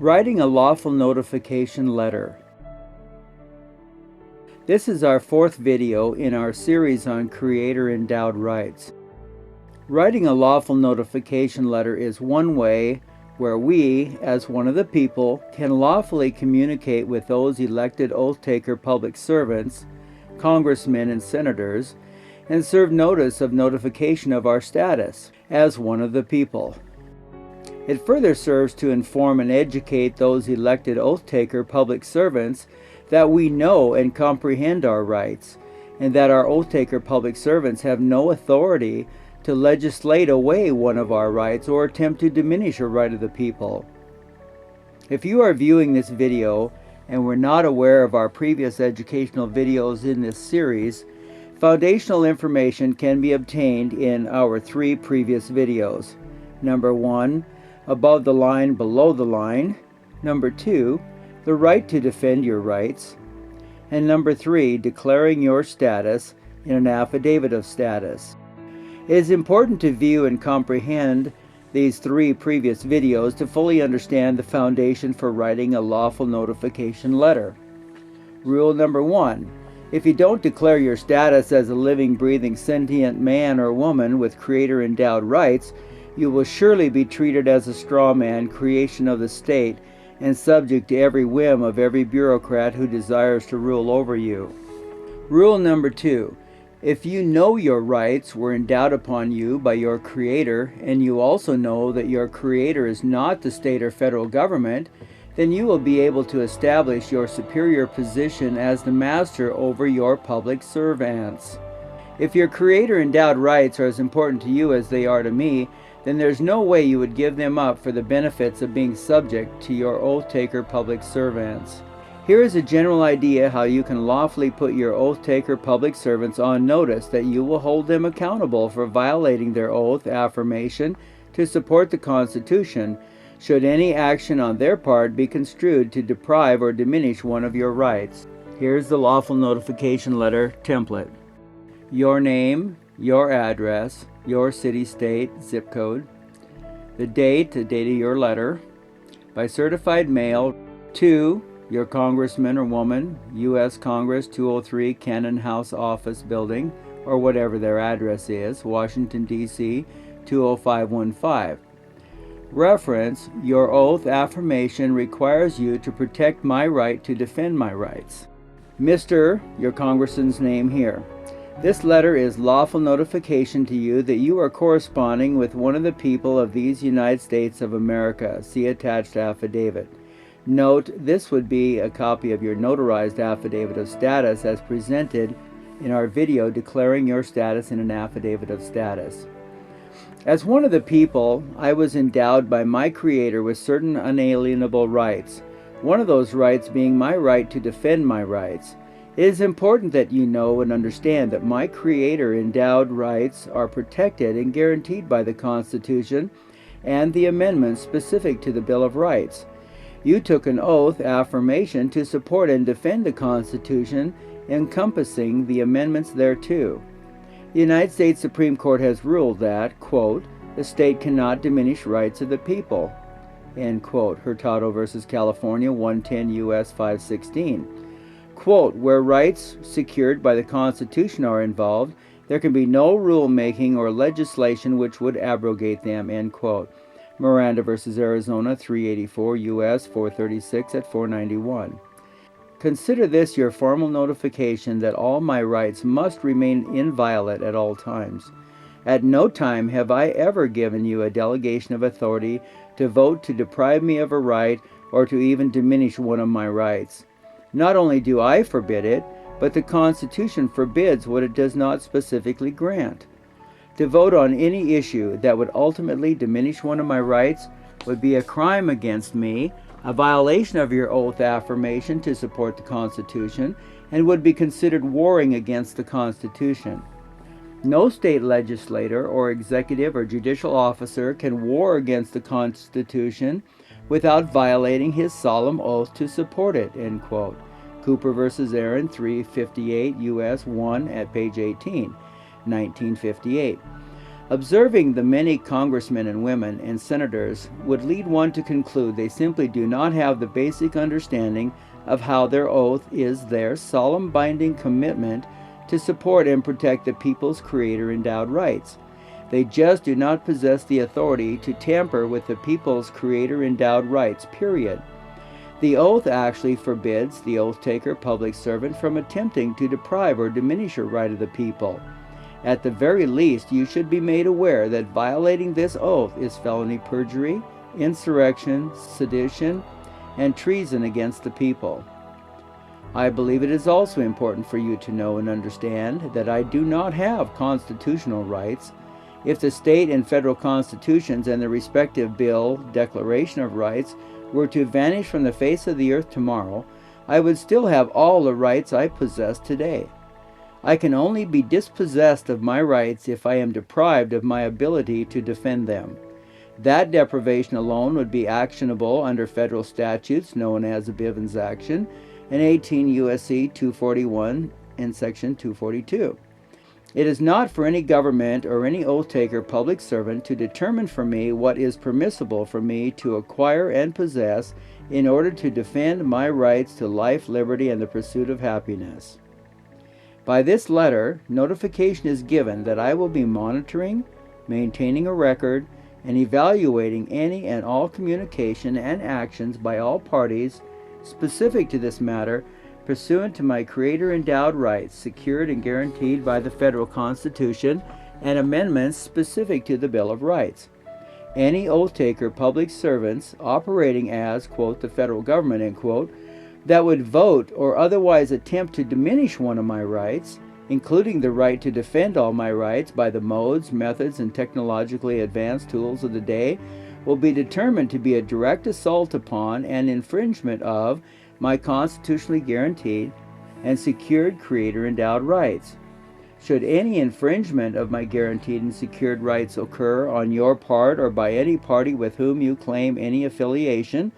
Writing a lawful notification letter. This is our fourth video in our series on Creator-endowed rights. Writing a lawful notification letter is one way where we, as one of the people, can lawfully communicate with those elected oath-taker public servants, Congressmen and Senators, and serve notice of notification of our status as one of the people. It further serves to inform and educate those elected oath-taker public servants that we know and comprehend our rights, and that our oath-taker public servants have no authority to legislate away one of our rights or attempt to diminish a right of the people. If you are viewing this video and were not aware of our previous educational videos in this series, foundational information can be obtained in our three previous videos. Number 1, above the line, below the line. Number 2, the right to defend your rights. And number 3, declaring your status in an affidavit of status. It is important to view and comprehend these three previous videos to fully understand the foundation for writing a lawful notification letter. Rule number 1. If you don't declare your status as a living, breathing, sentient man or woman with creator-endowed rights, you will surely be treated as a straw man, creation of the state, and subject to every whim of every bureaucrat who desires to rule over you. Rule number 2. If you know your rights were endowed upon you by your Creator, and you also know that your Creator is not the state or federal government, then you will be able to establish your superior position as the master over your public servants. If your Creator-endowed rights are as important to you as they are to me, then there's no way you would give them up for the benefits of being subject to your oath-taker public servants. Here is a general idea how you can lawfully put your oath-taker public servants on notice that you will hold them accountable for violating their oath, affirmation, to support the Constitution, should any action on their part be construed to deprive or diminish one of your rights. Here's the lawful notification letter template. Your name, your address, your city, state, zip code, the date of your letter, by certified mail to your congressman or woman, U.S. Congress 203 Cannon House Office Building, or whatever their address is, Washington, D.C. 20515. Reference, your oath affirmation requires you to protect my right to defend my rights. Mr. your congressman's name here. This letter is lawful notification to you that you are corresponding with one of the people of these United States of America. See attached affidavit. Note, this would be a copy of your notarized affidavit of status as presented in our video declaring your status in an affidavit of status. As one of the people, I was endowed by my Creator with certain unalienable rights, one of those rights being my right to defend my rights. It is important that you know and understand that my Creator-endowed rights are protected and guaranteed by the Constitution and the amendments specific to the Bill of Rights. You took an oath, affirmation, to support and defend the Constitution, encompassing the amendments thereto. The United States Supreme Court has ruled that, quote, the state cannot diminish rights of the people, end quote, Hurtado v. California, 110 U.S. 516. Quote, where rights secured by the Constitution are involved, there can be no rulemaking or legislation which would abrogate them, end quote. Miranda v. Arizona, 384 U.S. 436 at 491. Consider this your formal notification that all my rights must remain inviolate at all times. At no time have I ever given you a delegation of authority to vote to deprive me of a right or to even diminish one of my rights. Not only do I forbid it, but the Constitution forbids what it does not specifically grant. To vote on any issue that would ultimately diminish one of my rights would be a crime against me, a violation of your oath affirmation to support the Constitution, and would be considered warring against the Constitution. No state legislator or executive or judicial officer can war against the Constitution without violating his solemn oath to support it, end quote. Cooper v. Aaron, 358 U.S. 1 at page 18, 1958. Observing the many congressmen and women and senators would lead one to conclude they simply do not have the basic understanding of how their oath is their solemn binding commitment to support and protect the people's creator-endowed rights. They just do not possess the authority to tamper with the people's creator-endowed rights, period. The oath actually forbids the oath-taker public servant from attempting to deprive or diminish a right of the people. At the very least, you should be made aware that violating this oath is felony perjury, insurrection, sedition, and treason against the people. I believe it is also important for you to know and understand that I do not have constitutional rights. If the state and federal constitutions and the respective bill, Declaration of Rights, were to vanish from the face of the earth tomorrow, I would still have all the rights I possess today. I can only be dispossessed of my rights if I am deprived of my ability to defend them. That deprivation alone would be actionable under federal statutes known as the Bivens Action and 18 U.S.C. 241 and Section 242. It is not for any government or any oath-taker public servant to determine for me what is permissible for me to acquire and possess in order to defend my rights to life, liberty, and the pursuit of happiness. By this letter, notification is given that I will be monitoring, maintaining a record, and evaluating any and all communication and actions by all parties specific to this matter pursuant to my creator-endowed rights secured and guaranteed by the federal Constitution and amendments specific to the Bill of Rights. Any oath-taker public servants operating as, quote, the federal government, end quote, that would vote or otherwise attempt to diminish one of my rights, including the right to defend all my rights by the modes, methods, and technologically advanced tools of the day, will be determined to be a direct assault upon and infringement of my constitutionally guaranteed and secured creator-endowed rights. Should any infringement of my guaranteed and secured rights occur on your part or by any party with whom you claim any affiliation,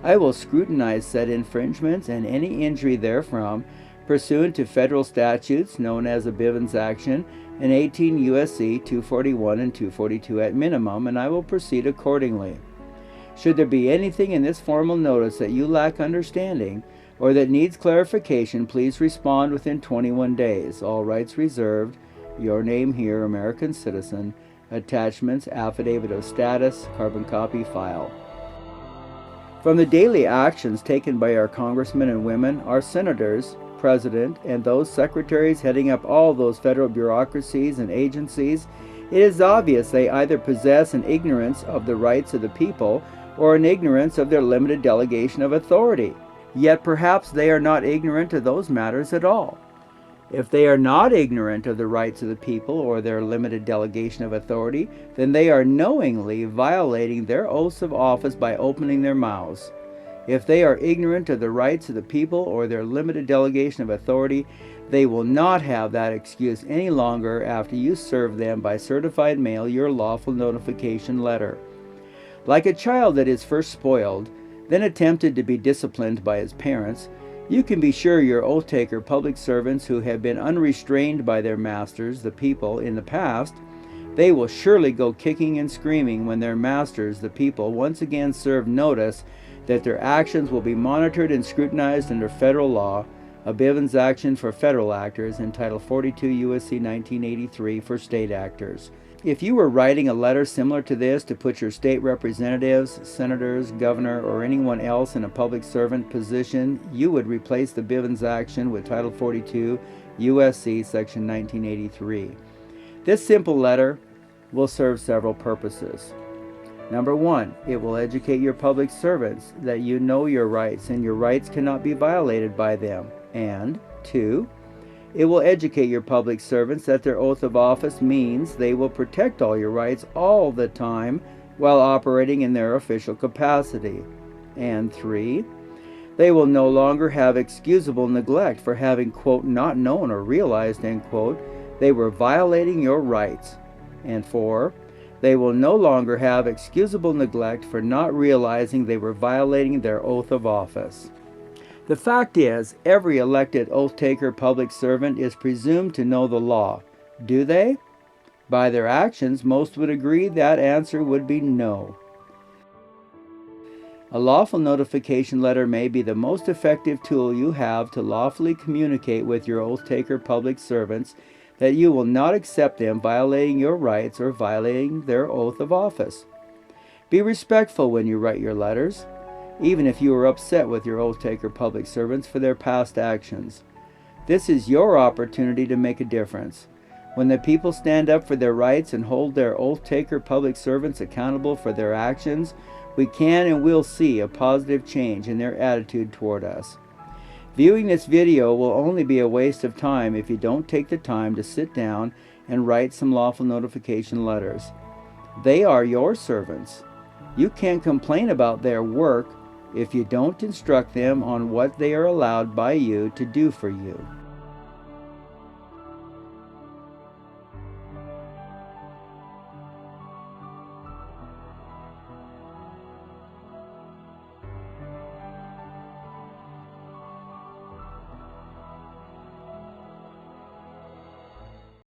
I will scrutinize said infringements and any injury therefrom pursuant to federal statutes known as the Bivens Action and 18 U.S.C. 241 and 242 at minimum, and I will proceed accordingly. Should there be anything in this formal notice that you lack understanding or that needs clarification, please respond within 21 days. All rights reserved. Your name here, American citizen. Attachments, Affidavit of Status, carbon copy file. From the daily actions taken by our congressmen and women, our senators, president, and those secretaries heading up all those federal bureaucracies and agencies, it is obvious they either possess an ignorance of the rights of the people or an ignorance of their limited delegation of authority. Yet perhaps they are not ignorant of those matters at all. If they are not ignorant of the rights of the people or their limited delegation of authority, then they are knowingly violating their oaths of office by opening their mouths. If they are ignorant of the rights of the people or their limited delegation of authority, they will not have that excuse any longer after you serve them by certified mail your lawful notification letter. Like a child that is first spoiled, then attempted to be disciplined by his parents, you can be sure your oath-taker public servants who have been unrestrained by their masters, the people, in the past, they will surely go kicking and screaming when their masters, the people, once again serve notice that their actions will be monitored and scrutinized under federal law, a Bivens Action for federal actors, entitled 42 U.S.C. 1983 for state actors. If you were writing a letter similar to this to put your state representatives, senators, governor, or anyone else in a public servant position, you would replace the Bivens Action with Title 42 U.S.C. Section 1983. This simple letter will serve several purposes. Number one, it will educate your public servants that you know your rights and your rights cannot be violated by them. And two, it will educate your public servants that their oath of office means they will protect all your rights all the time while operating in their official capacity. And three, they will no longer have excusable neglect for having, quote, not known or realized, end quote, they were violating your rights. And four, they will no longer have excusable neglect for not realizing they were violating their oath of office. The fact is, every elected oath-taker public servant is presumed to know the law. Do they? By their actions, most would agree that answer would be no. A lawful notification letter may be the most effective tool you have to lawfully communicate with your oath-taker public servants that you will not accept them violating your rights or violating their oath of office. Be respectful when you write your letters, even if you are upset with your oath-taker public servants for their past actions. This is your opportunity to make a difference. When the people stand up for their rights and hold their oath-taker public servants accountable for their actions, we can and will see a positive change in their attitude toward us. Viewing this video will only be a waste of time if you don't take the time to sit down and write some lawful notification letters. They are your servants. You can't complain about their work if you don't instruct them on what they are allowed by you to do for you.